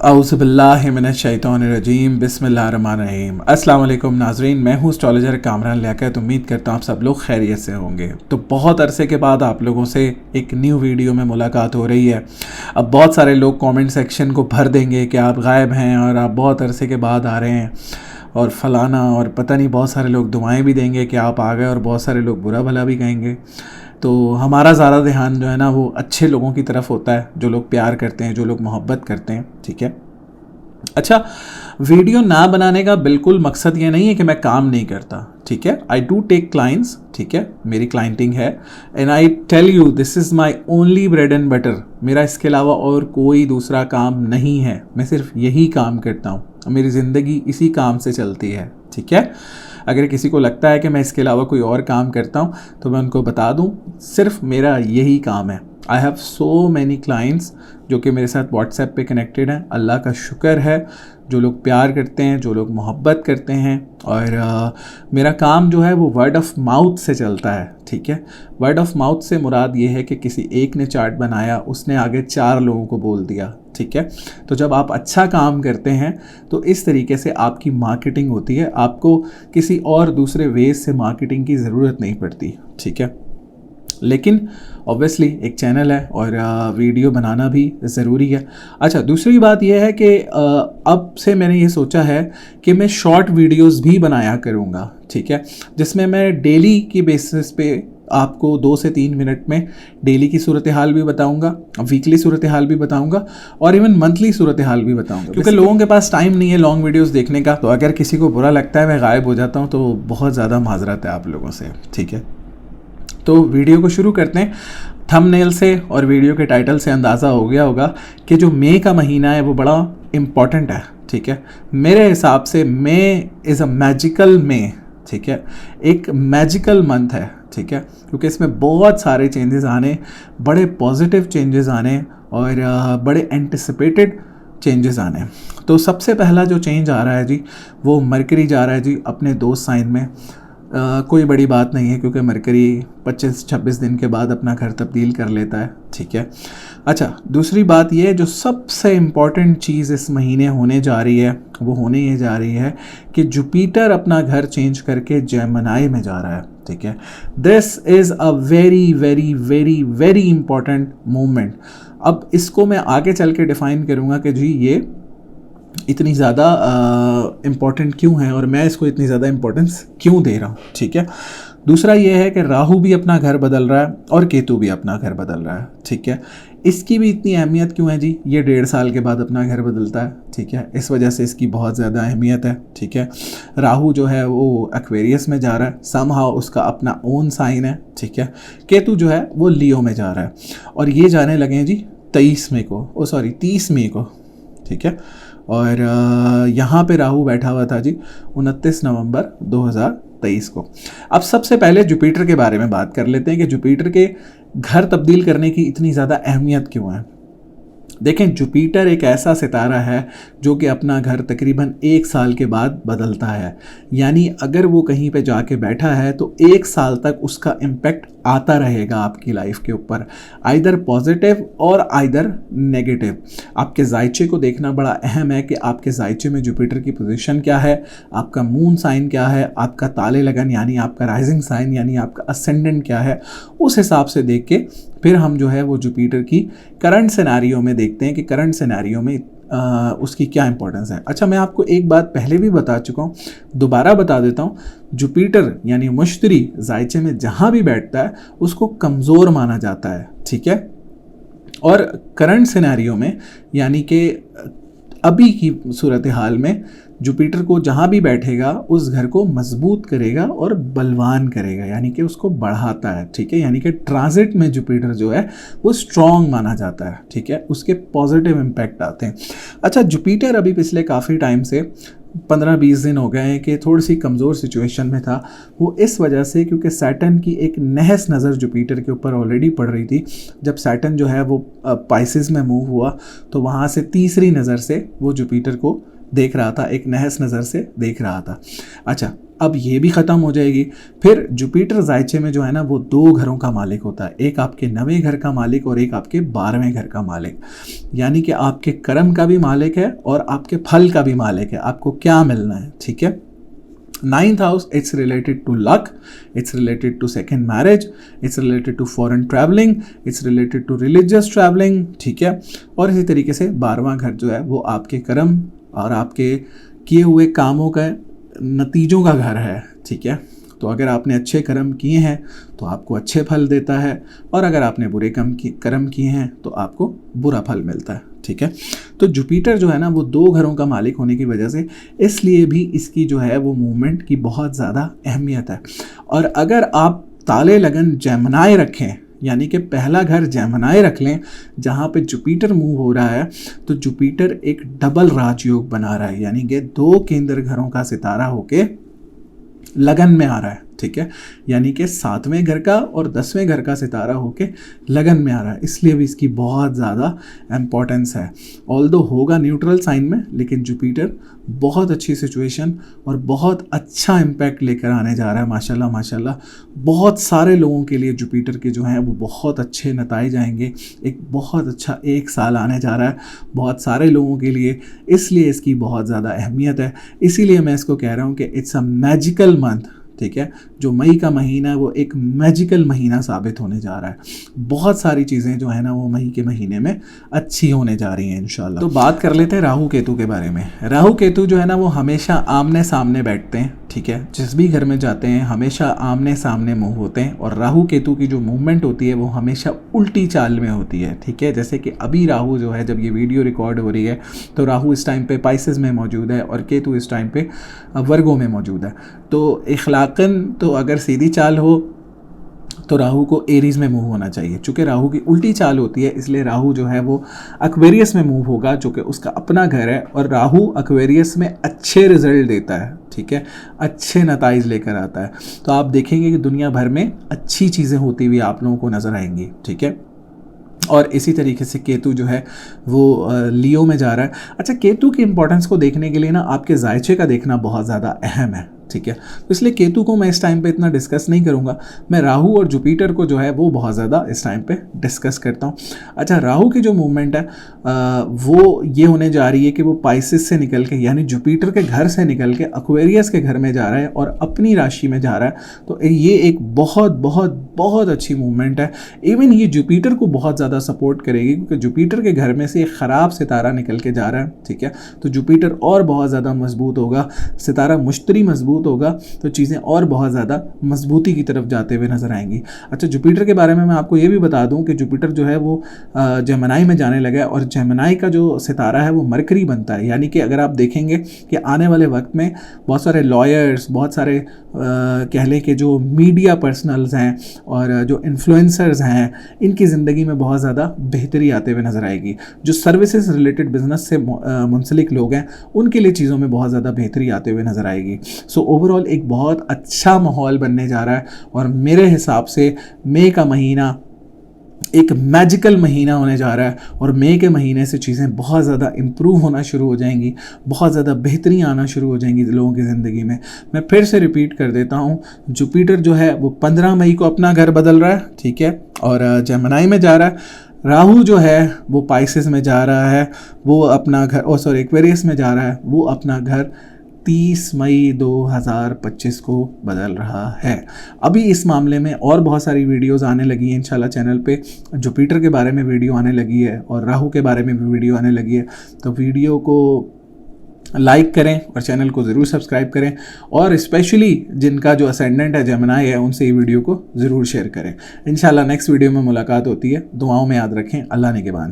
औज़ुबिल्लाहिमिनश्शैतानिर्रजीम बिस्मिल्लाहिर्रहमानिर्रहीम। अस्सलाम वालेकुम नाज़रीन, मैं हूँ एस्ट्रोलॉजर कामरान लियाकत। उम्मीद करता हूँ आप सब लोग खैरियत से होंगे। तो बहुत अरसे के बाद आप लोगों से एक न्यू वीडियो में मुलाकात हो रही है। अब बहुत सारे लोग कमेंट सेक्शन को भर देंगे कि आप गायब हैं और आप बहुत अरसे के बाद आ रहे हैं और फ़लाना और पता नहीं, बहुत सारे लोग दुआएँ भी देंगे कि आप आ गए और बहुत सारे लोग बुरा भला भी कहेंगे। तो हमारा ज़्यादा ध्यान जो है ना वो अच्छे लोगों की तरफ होता है, जो लोग प्यार करते हैं, जो लोग मोहब्बत करते हैं। ठीक है। अच्छा, वीडियो ना बनाने का बिल्कुल मकसद ये नहीं है कि मैं काम नहीं करता। ठीक है, आई डू टेक क्लाइंट्स। ठीक है, मेरी क्लाइंटिंग है and I tell you this is my only bread and butter. मेरा इसके अलावा और कोई दूसरा काम नहीं है। मैं सिर्फ यही काम करता हूँ, मेरी ज़िंदगी इसी काम से चलती है। ठीक है। अगर किसी को लगता है कि मैं इसके अलावा कोई और काम करता हूँ तो मैं उनको बता दूँ, सिर्फ मेरा यही काम है। I have so many clients जो कि मेरे साथ व्हाट्सएप पे कनेक्टेड हैं। अल्लाह का शुक्र है, जो लोग प्यार करते हैं, जो लोग मोहब्बत करते हैं। और मेरा काम जो है वो वर्ड ऑफ माउथ से चलता है। ठीक है, वर्ड ऑफ माउथ से मुराद ये है कि किसी एक ने चार्ट बनाया, उसने आगे 4 लोगों को बोल दिया। ठीक है, तो जब आप अच्छा काम करते हैं तो इस तरीके से आपकी मार्केटिंग होती है। आपको किसी और दूसरे वेज से मार्केटिंग की ज़रूरत नहीं पड़ती। ठीक है, लेकिन ऑब्वियसली एक चैनल है और वीडियो बनाना भी ज़रूरी है। अच्छा, दूसरी बात यह है कि अब से मैंने ये सोचा है कि मैं शॉर्ट वीडियोस भी बनाया करूँगा। ठीक है, जिसमें मैं डेली की बेसिस पे आपको 2 से 3 मिनट में डेली की सूरत हाल भी बताऊंगा, वीकली सूरत हाल भी बताऊंगा और इवन मंथली सूरत हाल भी बताऊंगा, क्योंकि लोगों के पास टाइम नहीं है लॉन्ग वीडियोस देखने का। तो अगर किसी को बुरा लगता है मैं गायब हो जाता हूं तो बहुत ज़्यादा माजरत है आप लोगों से। ठीक है, तो वीडियो को शुरू करते हैं। थंबनेल से और वीडियो के टाइटल से अंदाज़ा हो गया होगा कि जो मई का महीना है वो बड़ा इम्पॉर्टेंट है। ठीक है, मेरे हिसाब से मई इज़ अ मैजिकल मई। ठीक है, एक मैजिकल मंथ है। ठीक है, क्योंकि इसमें बहुत सारे चेंजेस आने, बड़े पॉजिटिव चेंजेस आने और बड़े एंटिसिपेटेड चेंजेस आने। तो सबसे पहला जो चेंज आ रहा है जी, वो मरकरी जा रहा है जी अपने दोस्त साइन में। कोई बड़ी बात नहीं है, क्योंकि मरकरी 25-26 दिन के बाद अपना घर तब्दील कर लेता है। ठीक है। अच्छा, दूसरी बात ये जो सबसे इम्पॉर्टेंट चीज़ इस महीने होने जा रही है वो होने ये जा रही है कि जुपिटर अपना घर चेंज करके जेमिनी में जा रहा है। ठीक है, this is a very very very very important movement. अब इसको मैं आगे चल के डिफ़ाइन करूँगा कि जी ये इतनी ज़्यादा इम्पॉर्टेंट क्यों है और मैं इसको इतनी ज़्यादा इम्पोर्टेंस क्यों दे रहा हूँ। ठीक है, दूसरा ये है कि राहु भी अपना घर बदल रहा है और केतु भी अपना घर बदल रहा है। ठीक है, इसकी भी इतनी अहमियत क्यों है जी? ये 1.5 साल के बाद अपना घर बदलता है। ठीक है, इस वजह से इसकी बहुत ज़्यादा अहमियत है। ठीक है, राहु जो है वो एक्वेरियस में जा रहा है, समहाउ उसका अपना ओन साइन है। ठीक है, केतु जो है वो लियो में जा रहा है और ये जाने लगे हैं जी 30 मई को। ठीक है, और यहाँ पे राहु बैठा हुआ था जी 29 नवंबर 2023 को। अब सबसे पहले जुपिटर के बारे में बात कर लेते हैं कि जुपिटर के घर तब्दील करने की इतनी ज़्यादा अहमियत क्यों है। देखें, जुपिटर एक ऐसा सितारा है जो कि अपना घर तकरीबन 1 साल के बाद बदलता है। यानी अगर वो कहीं पे जाके बैठा है तो 1 साल तक उसका इम्पैक्ट आता रहेगा आपकी लाइफ के ऊपर, आइदर पॉजिटिव और आइदर नेगेटिव। आपके जायचे को देखना बड़ा अहम है कि आपके जायचे में जुपिटर की पोजीशन क्या है, आपका मून साइन क्या है, आपका ताले लगन यानी आपका राइजिंग साइन यानी आपका असेंडेंट क्या है। उस हिसाब से देख के फिर हम जो है वो जुपिटर की करंट सिनेरियो में देखते हैं कि करंट सिनेरियो में उसकी क्या इंपॉर्टेंस है। अच्छा, मैं आपको एक बात पहले भी बता चुका हूँ, दोबारा बता देता हूँ। जुपिटर यानी मुश्तरी जायचे में जहाँ भी बैठता है उसको कमज़ोर माना जाता है। ठीक है, और करंट सिनेरियो में यानी कि अभी की सूरत हाल में जुपिटर को जहाँ भी बैठेगा उस घर को मजबूत करेगा और बलवान करेगा, यानी कि उसको बढ़ाता है। ठीक है, यानी कि ट्रांजिट में जुपिटर जो है वो स्ट्रॉन्ग माना जाता है। ठीक है, उसके पॉजिटिव इम्पैक्ट आते हैं। अच्छा, जुपिटर अभी पिछले काफ़ी टाइम से 15-20 दिन हो गए हैं कि थोड़ी सी कमज़ोर सिचुएशन में था। वो इस वजह से क्योंकि सैटर्न की एक नहस नज़र जुपिटर के ऊपर ऑलरेडी पड़ रही थी। जब सैटर्न जो है वो पाइसेस में मूव हुआ तो वहाँ से तीसरी नज़र से वो जुपिटर को देख रहा था, एक नहस नज़र से देख रहा था। अच्छा, अब ये भी ख़त्म हो जाएगी। फिर जुपिटर जायचे में जो है ना वो 2 घरों का मालिक होता है, एक आपके 9वें घर का मालिक और एक आपके 12वें घर का मालिक। यानी कि आपके कर्म का भी मालिक है और आपके फल का भी मालिक है, आपको क्या मिलना है, ठीक है। 9th house, it's related to luck, it's related to second marriage, it's related to foreign traveling, it's related to religious traveling, ठीक है। और इसी तरीके से 12वां घर जो है वो आपके कर्म और आपके किए हुए कामों का नतीजों का घर है, ठीक है। तो अगर आपने अच्छे कर्म किए हैं तो आपको अच्छे फल देता है, और अगर आपने बुरे कर्म किए हैं तो आपको बुरा फल मिलता है, ठीक है। तो जुपिटर जो है ना वो 2 घरों का मालिक होने की वजह से इसलिए भी इसकी जो है वो मूवमेंट की बहुत ज़्यादा अहमियत है। और अगर आप ताले लगन जेमिनी रखें, यानी कि पहला घर जेमिनी रख लें जहाँ पे जुपिटर मूव हो रहा है, तो जुपिटर एक डबल राजयोग बना रहा है, यानी कि 2 केंद्र घरों का सितारा होके लगन में आ रहा है, ठीक है। यानी कि 7वें घर का और 10वें घर का सितारा होके लगन में आ रहा है, इसलिए भी इसकी बहुत ज़्यादा इम्पोर्टेंस है। ऑल्दो होगा न्यूट्रल साइन में, लेकिन जुपिटर बहुत अच्छी सिचुएशन और बहुत अच्छा इम्पैक्ट लेकर आने जा रहा है माशाल्लाह माशाल्लाह। बहुत सारे लोगों के लिए जुपिटर के जो हैं वो बहुत अच्छे नताइज आएंगे, एक बहुत अच्छा 1 साल आने जा रहा है बहुत सारे लोगों के लिए, इसलिए इसकी बहुत ज़्यादा अहमियत है। इसीलिए मैं इसको कह रहा हूँ कि इट्स अ मैजिकल मंथ, ठीक है। जो मई का महीना है वो एक मैजिकल महीना साबित होने जा रहा है। बहुत सारी चीज़ें जो है ना वो मई के महीने में अच्छी होने जा रही हैं इंशाल्लाह। तो बात कर लेते हैं राहु केतु के बारे में। राहु केतु जो है ना वो हमेशा आमने सामने बैठते हैं, ठीक है। जिस भी घर में जाते हैं हमेशा आमने सामने मूव होते हैं, और राहु केतु की जो मूवमेंट होती है वो हमेशा उल्टी चाल में होती है, ठीक है। जैसे कि अभी राहु जो है, जब ये वीडियो रिकॉर्ड हो रही है तो राहु इस टाइम पे पाइसेस में मौजूद है और केतु इस टाइम पे वर्गों में मौजूद है। तो इखलाकन तो अगर सीधी चाल हो तो राहु को एरीज में मूव होना चाहिए। चूँकि राहु की उल्टी चाल होती है इसलिए राहु जो है वो एक्वेरियस में मूव होगा, जो कि उसका अपना घर है, और राहु एक्वेरियस में अच्छे रिजल्ट देता है, ठीक है, अच्छे नताइज लेकर आता है। तो आप देखेंगे कि दुनिया भर में अच्छी चीज़ें होती हुई आप लोगों को नज़र आएंगी, ठीक है। और इसी तरीके से केतु जो है वो लियो में जा रहा है। अच्छा, केतु की इंपॉर्टेंस को देखने के लिए ना आपके जायचे का देखना बहुत ज़्यादा अहम है, ठीक है। तो इसलिए केतु को मैं इस टाइम पे इतना डिस्कस नहीं करूँगा, मैं राहु और जुपिटर को जो है वो बहुत ज़्यादा इस टाइम पे डिस्कस करता हूँ। अच्छा, राहु की जो मूवमेंट है वो ये होने जा रही है कि वो पाइसेस से निकल के, यानी जुपिटर के घर से निकल के एक्वेरियस के घर में जा रहा है और अपनी राशि में जा रहा है। तो ये एक बहुत बहुत बहुत अच्छी मूवमेंट है। इवन ये जुपिटर को बहुत ज़्यादा सपोर्ट करेगी, क्योंकि जुपिटर के घर में से एक ख़राब सितारा निकल के जा रहा है, ठीक है। तो जुपिटर और बहुत ज़्यादा मजबूत होगा, सितारा मुश्तरी मजबूत होगा, तो चीज़ें और बहुत ज़्यादा मजबूती की तरफ जाते हुए नज़र आएंगी। अच्छा, जुपिटर के बारे में मैं आपको ये भी बता दूं कि जुपिटर जो है वो जेमिनी में जाने लगा है, और जेमिनी का जो सितारा है वो मरकरी बनता है। यानी कि अगर आप देखेंगे कि आने वाले वक्त में बहुत सारे लॉयर्स, बहुत सारे कह लें कि जो मीडिया पर्सनल्स हैं और जो इन्फ्लुएंसर्स हैं, इनकी ज़िंदगी में बहुत ज़्यादा बेहतरी आते हुए नज़र आएगी। जो सर्विसेज रिलेटेड बिजनेस से मुंसलिक लोग हैं उनके लिए चीज़ों में बहुत ज़्यादा बेहतरी आते हुए नज़र आएगी। सो ओवरऑल एक बहुत अच्छा माहौल बनने जा रहा है, और मेरे हिसाब से मई का महीना एक मैजिकल महीना होने जा रहा है, और मई के महीने से चीज़ें बहुत ज़्यादा इम्प्रूव होना शुरू हो जाएंगी, बहुत ज़्यादा बेहतरी आना शुरू हो जाएंगी लोगों की ज़िंदगी में। मैं फिर से रिपीट कर देता हूँ, जुपिटर जो है वो 15 मई को अपना घर बदल रहा है, ठीक है, और जेमिनी में जा रहा है। राहु जो है वो पाइसेस में जा रहा है, वो अपना घर एक्वेरियस में जा रहा है, वो अपना घर 30 मई 2025 को बदल रहा है। अभी इस मामले में और बहुत सारी वीडियोस आने लगी हैं इंशाल्लाह चैनल पे। जुपिटर के बारे में वीडियो आने लगी है और राहु के बारे में भी वीडियो आने लगी है। तो वीडियो को लाइक करें और चैनल को ज़रूर सब्सक्राइब करें, और स्पेशली जिनका जो असेंडेंट है जेमिनी है उनसे ये वीडियो को ज़रूर शेयर करें। इंशाल्लाह नेक्स्ट वीडियो में मुलाकात होती है। दुआओं में याद रखें। अल्लाह ने के बाद।